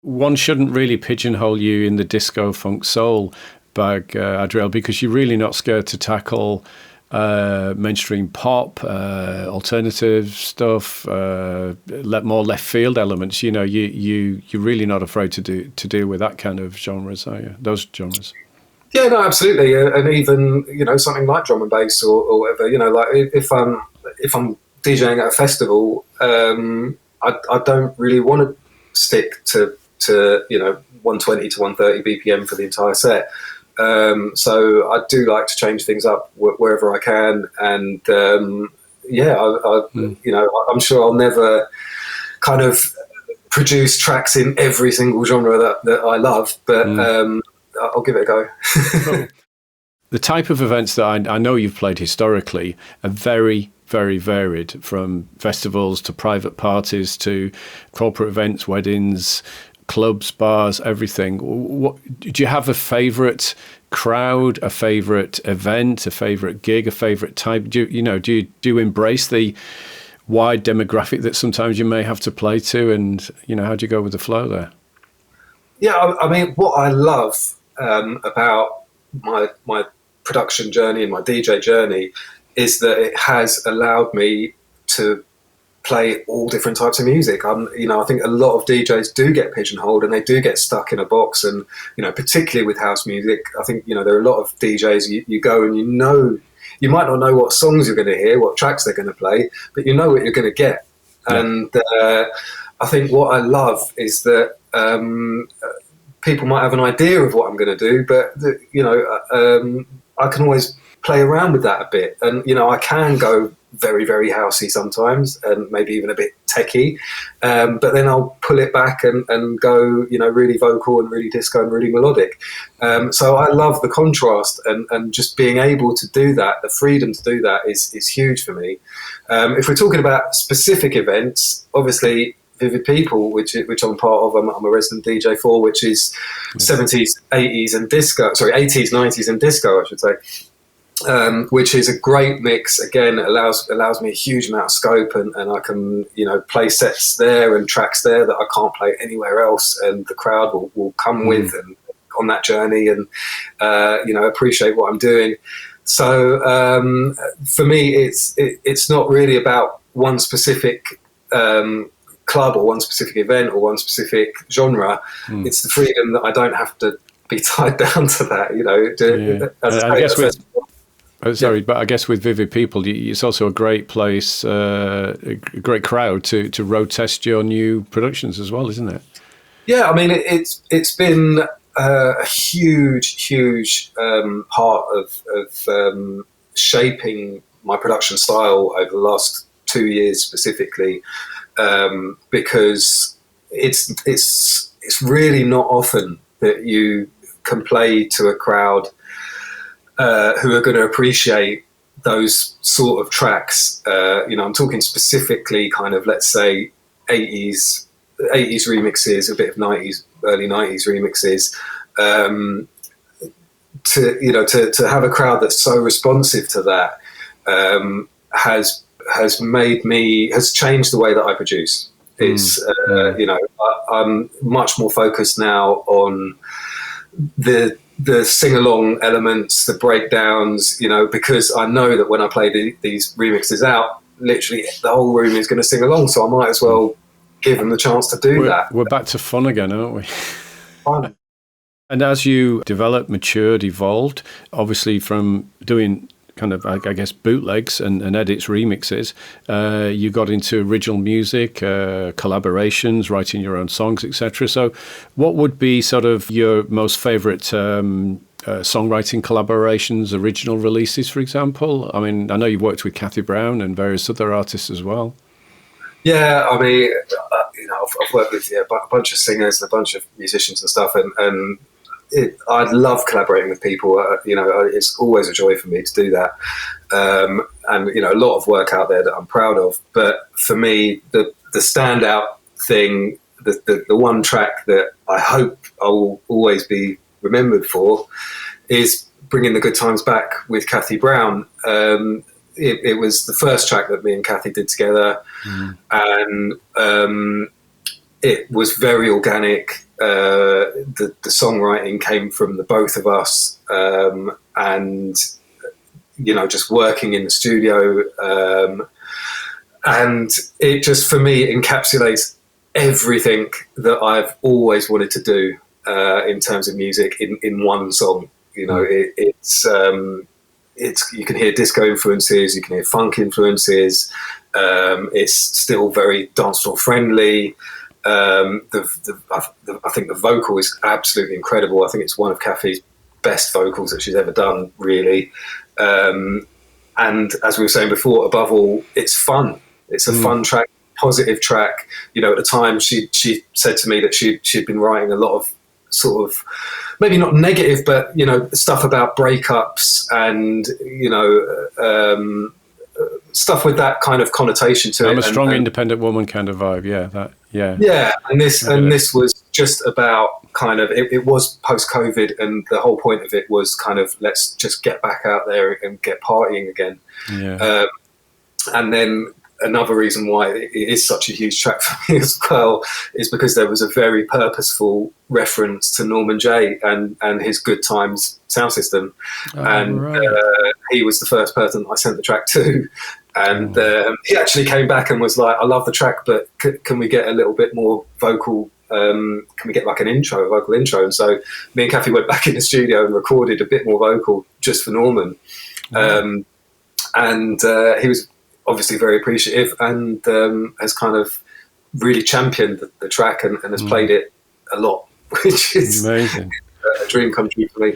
one shouldn't really pigeonhole you in the disco funk soul bag, Adriel, because you're really not scared to tackle mainstream pop, alternative stuff, more left field elements. You know, you're really not afraid to deal with that kind of genres, are you? Those genres. Yeah, no, absolutely, and even something like drum and bass or whatever. Like if I'm DJing at a festival, I don't really want to stick to 120 to 130 BPM for the entire set. So I do like to change things up wherever I can, and I'm sure I'll never kind of produce tracks in every single genre that I love, but I'll give it a go. The type of events that I know you've played historically are very, very varied, from festivals to private parties to corporate events, weddings, clubs, bars, everything. Do you have a favourite crowd, a favourite event, a favourite gig, a favourite type? Do you embrace the wide demographic that sometimes you may have to play to, and how do you go with the flow there? Yeah, I mean, what I love about my production journey and my DJ journey is that it has allowed me to play all different types of music. I think a lot of DJs do get pigeonholed and they do get stuck in a box, and particularly with house music, I think there are a lot of DJs you go and you might not know what songs you're going to hear, what tracks they're going to play, but you know what you're going to get. Yeah. And I think what I love is that people might have an idea of what I'm going to do, but I can always play around with that a bit, and I can go very, very housey sometimes, and maybe even a bit techie, but then I'll pull it back and go really vocal and really disco and really melodic. So I love the contrast, and just being able to do that, the freedom to do that is huge for me. If we're talking about specific events, obviously Vivid People, which I'm part of, I'm a resident DJ for, which is 70s, 80s and disco, 80s, 90s and disco, I should say, which is a great mix. Again, it allows me a huge amount of scope, and I can, play sets there and tracks there that I can't play anywhere else, and the crowd will come with and on that journey and, appreciate what I'm doing. So for me, it's not really about one specific club or one specific event or one specific genre. It's the freedom that I don't have to be tied down to that. But I guess with Vivid People, it's also a great place, a great crowd to road test your new productions as well, isn't it? Yeah, I mean, it's been a huge part of shaping my production style over the last 2 years specifically, because it's really not often that you can play to a crowd who are going to appreciate those sort of tracks. I'm talking specifically kind of, let's say, 80s remixes, a bit of 90s, early 90s remixes. To have a crowd that's so responsive to that has changed the way that I produce. It's I'm much more focused now on the sing-along elements, the breakdowns, because I know that when I play these remixes out, literally the whole room is going to sing along, so I might as well give them the chance to do that. We're back to fun again, aren't we? Fun. And as you developed, matured, evolved, obviously from doing kind of, I guess, bootlegs and edits, remixes, you got into original music, collaborations, writing your own songs, etc. So what would be sort of your most favourite songwriting collaborations, original releases, for example? I mean, I know you've worked with Kathy Brown and various other artists as well. Yeah, I mean, I've worked with a bunch of singers and a bunch of musicians and stuff, and I love collaborating with people. It's always a joy for me to do that, and a lot of work out there that I'm proud of. But for me, the standout thing, the one track that I hope I will always be remembered for, is Bringing the Good Times Back with Kathy Brown. It was the first track that me and Kathy did together, and it was very organic. The songwriting came from the both of us, and just working in the studio, and it just, for me, encapsulates everything that I've always wanted to do in terms of music in one song. It's you can hear disco influences, you can hear funk influences. It's still very dancefloor friendly. I think the vocal is absolutely incredible. I think it's one of Kathy's best vocals that she's ever done, really. And as we were saying before, above all, it's fun. It's a fun track, positive track. At the time, she said to me that she'd been writing a lot of sort of, maybe not negative, but stuff about breakups and stuff with that kind of connotation to it. I'm a strong, independent woman kind of vibe. Yeah. And this was just about kind of, it was post-COVID, and the whole point of it was kind of, let's just get back out there and get partying again. Yeah. And then another reason why it is such a huge track for me as well is because there was a very purposeful reference to Norman Jay and his Good Times sound system. He was the first person I sent the track to. And he actually came back and was like, I love the track, but can we get a little bit more vocal? Can we get like a vocal intro? And so me and Kathy went back in the studio and recorded a bit more vocal just for Norman. And he was obviously very appreciative, and has kind of really championed the track and has played it a lot, which is amazing. A dream come true for me.